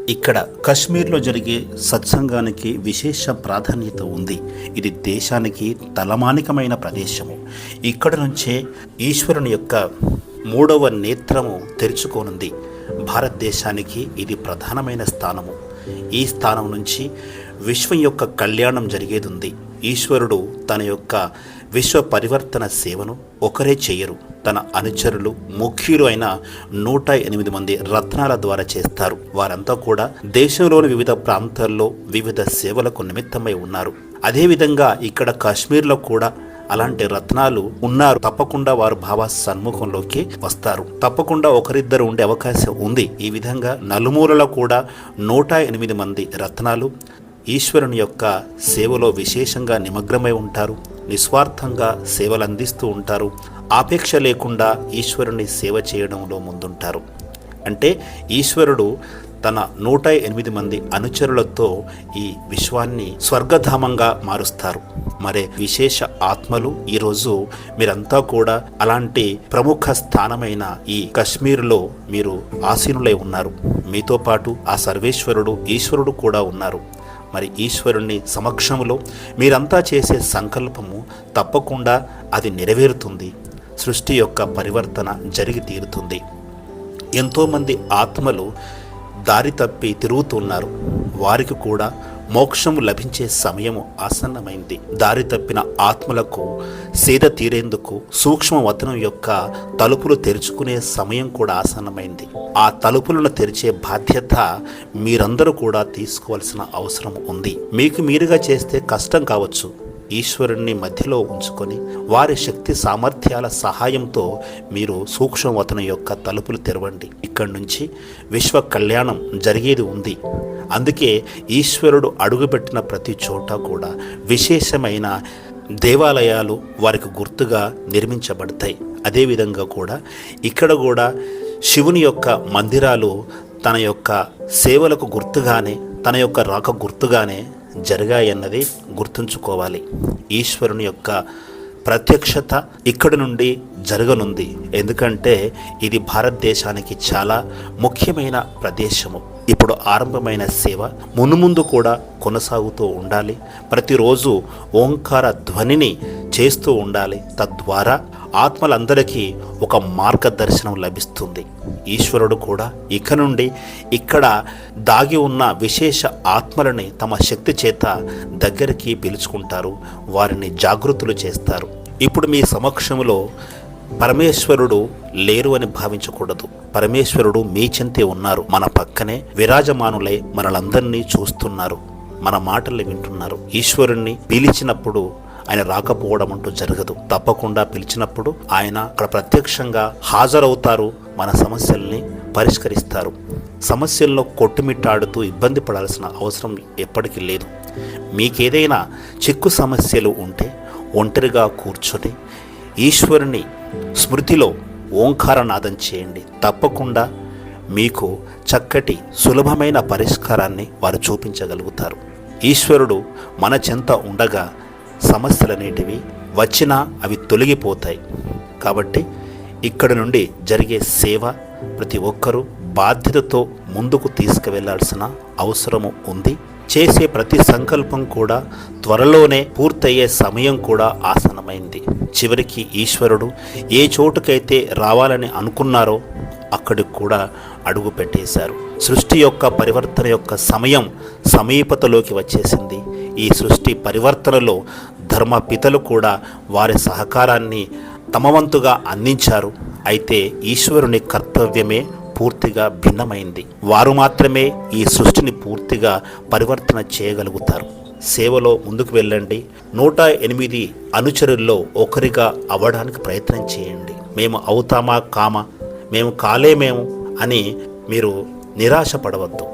ఇక్కడ కశ్మీర్లో జరిగే సత్సంగానికి విశేష ప్రాధాన్యత ఉంది. ఇది దేశానికి తలమానికమైన ప్రదేశము. ఇక్కడ నుంచే ఈశ్వరుని యొక్క మూడవ నేత్రము తెరుచుకోనుంది. భారతదేశానికి ఇది ప్రధానమైన స్థానము. ఈ స్థానం నుంచి విశ్వం యొక్క కళ్యాణం జరిగేది ఉంది. ఈశ్వరుడు తన యొక్క విశ్వ పరివర్తన సేవను ఒకరే చేయరు, తన అనుచరులు ముఖ్యులు అయిన 108 మంది రత్నాల ద్వారా చేస్తారు. వారంతా కూడా దేశంలోని వివిధ ప్రాంతాల్లో వివిధ సేవలకు నిమిత్తమై ఉన్నారు. అదేవిధంగా ఇక్కడ కాశ్మీర్లో కూడా అలాంటి రత్నాలు ఉన్నారు. తప్పకుండా వారు బాబా సన్ముఖంలోకి వస్తారు. తప్పకుండా ఒకరిద్దరు ఉండే అవకాశం ఉంది. ఈ విధంగా నలుమూలలో కూడా 108 మంది రత్నాలు ఈశ్వరుని యొక్క సేవలో విశేషంగా నిమగ్నమై ఉంటారు. నిస్వార్థంగా సేవలు అందిస్తూ ఉంటారు. ఆపేక్ష లేకుండా ఈశ్వరుని సేవ చేయడంలో ముందుంటారు. అంటే ఈశ్వరుడు తన 108 మంది అనుచరులతో ఈ విశ్వాన్ని స్వర్గధామంగా మారుస్తారు. మరే విశేష ఆత్మలు ఈరోజు మీరంతా కూడా అలాంటి ప్రముఖ స్థానమైన ఈ కశ్మీర్లో మీరు ఆసీనులై ఉన్నారు. మీతో పాటు ఆ సర్వేశ్వరుడు ఈశ్వరుడు కూడా ఉన్నారు. మరి ఈశ్వరుని సమక్షంలో మీరంతా చేసే సంకల్పము తప్పకుండా అది నెరవేరుతుంది. సృష్టి యొక్క పరివర్తన జరిగి తీరుతుంది. ఎంతోమంది ఆత్మలు దారి తప్పి తిరుగుతున్నారు. వారికి కూడా మోక్షము లభించే సమయము ఆసన్నమైంది. దారి తప్పిన ఆత్మలకు సేద తీరేందుకు సూక్ష్మవతనం యొక్క తలుపులు తెరుచుకునే సమయం కూడా ఆసన్నమైంది. ఆ తలుపులను తెరిచే బాధ్యత మీరందరూ కూడా తీసుకోవాల్సిన అవసరం ఉంది. మీకు మీరుగా చేస్తే కష్టం కావచ్చు. ఈశ్వరుణ్ణి మధ్యలో ఉంచుకొని వారి శక్తి సామర్థ్యాల సహాయంతో మీరు సూక్ష్మవతనం యొక్క తలుపులు తెరవండి. ఇక్కడి నుంచి విశ్వ కళ్యాణం జరిగేది ఉంది. అందుకే ఈశ్వరుడు అడుగుపెట్టిన ప్రతి చోట కూడా విశేషమైన దేవాలయాలు వారికి గుర్తుగా నిర్మించబడతాయి. అదేవిధంగా కూడా ఇక్కడ కూడా శివుని యొక్క మందిరాలు తన యొక్క సేవలకు గుర్తుగానే, తన యొక్క రాక గుర్తుగానే జరిగాయన్నది గుర్తుంచుకోవాలి. ఈశ్వరుని యొక్క ప్రత్యక్షత ఇక్కడి నుండి జరగనుంది. ఎందుకంటే ఇది భారతదేశానికి చాలా ముఖ్యమైన ప్రదేశము. ఇప్పుడు ఆరంభమైన సేవ మునుముందు కూడా కొనసాగుతూ ఉండాలి. ప్రతిరోజు ఓంకార ధ్వనిని చేస్తూ ఉండాలి. తద్వారా ఆత్మలందరికీ ఒక మార్గదర్శనం లభిస్తుంది. ఈశ్వరుడు కూడా ఇక నుండి ఇక్కడ దాగి ఉన్న విశేష ఆత్మలని తమ శక్తి చేత దగ్గరికి పిలుచుకుంటారు. వారిని జాగృతులు చేస్తారు. ఇప్పుడు మీ సమక్షంలో పరమేశ్వరుడు లేరు అని భావించకూడదు. పరమేశ్వరుడు మీ చెంతే ఉన్నారు. మన పక్కనే విరాజమానులై మనలందరినీ చూస్తున్నారు. మన మాటల్ని వింటున్నారు. ఈశ్వరుణ్ణి పిలిచినప్పుడు ఆయన రాకపోవడం అంటూ జరగదు. తప్పకుండా పిలిచినప్పుడు ఆయన అక్కడ ప్రత్యక్షంగా హాజరవుతారు. మన సమస్యల్ని పరిష్కరిస్తారు. సమస్యల్లో కొట్టుమిట్టాడుతూ ఇబ్బంది పడాల్సిన అవసరం ఎప్పటికీ లేదు. మీకేదైనా చిక్కు సమస్యలు ఉంటే ఒంటరిగా కూర్చొని ఈశ్వరుని స్మృతిలో ఓంకారనాదం చేయండి. తప్పకుండా మీకు చక్కటి సులభమైన పరిష్కారాన్ని వారు చూపించగలుగుతారు. ఈశ్వరుడు మన చెంత ఉండగా సమస్యలనేటివి వచ్చినా అవి తొలగిపోతాయి. కాబట్టి ఇక్కడ నుండి జరిగే సేవ ప్రతి ఒక్కరూ బాధ్యతతో ముందుకు తీసుకువెళ్లాల్సిన అవసరము ఉంది. చేసే ప్రతి సంకల్పం కూడా త్వరలోనే పూర్తయ్యే సమయం కూడా ఆసన్నమైంది. చివరికి ఈశ్వరుడు ఏ చోటుకైతే రావాలని అనుకున్నారో అక్కడికి కూడా అడుగు పెట్టేశారు. సృష్టి యొక్క పరివర్తన యొక్క సమయం సమీపతలోకి వచ్చేసింది. ఈ సృష్టి పరివర్తనలో ధర్మపితలు కూడా వారి సహకారాన్ని తమ వంతుగా అందించారు. అయితే ఈశ్వరుని కర్తవ్యమే పూర్తిగా భిన్నమైంది. వారు మాత్రమే ఈ సృష్టిని పూర్తిగా పరివర్తన చేయగలుగుతారు. సేవలో ముందుకు వెళ్ళండి. 108 అనుచరుల్లో ఒకరిగా అవ్వడానికి ప్రయత్నం చేయండి. మేము అవుతామా కామా, మేము కాలేమేము అని మీరు నిరాశపడవద్దు.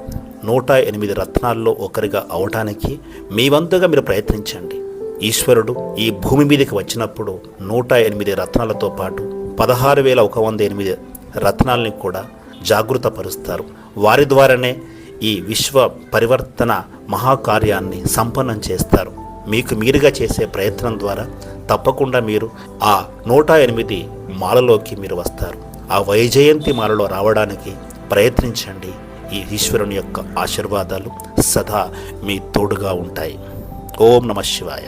108 రత్నాల్లో ఒకరిగా అవడానికి మీ వంతుగా మీరు ప్రయత్నించండి. ఈశ్వరుడు ఈ భూమి మీదకి వచ్చినప్పుడు 108 రత్నాలతో పాటు 16,108 రత్నాల్ని కూడా జాగృతపరుస్తారు. వారి ద్వారానే ఈ విశ్వ పరివర్తన మహాకార్యాన్ని సంపన్నం చేస్తారు. మీకు మీరుగా చేసే ప్రయత్నం ద్వారా తప్పకుండా మీరు ఆ 108 మాలలోకి మీరు వస్తారు. ఆ వైజయంతి మాలలో రావడానికి ప్రయత్నించండి. ఈ ఈశ్వరుని యొక్క ఆశీర్వాదాలు సదా మీ తోడుగా ఉంటాయి. ఓం నమః శివాయ.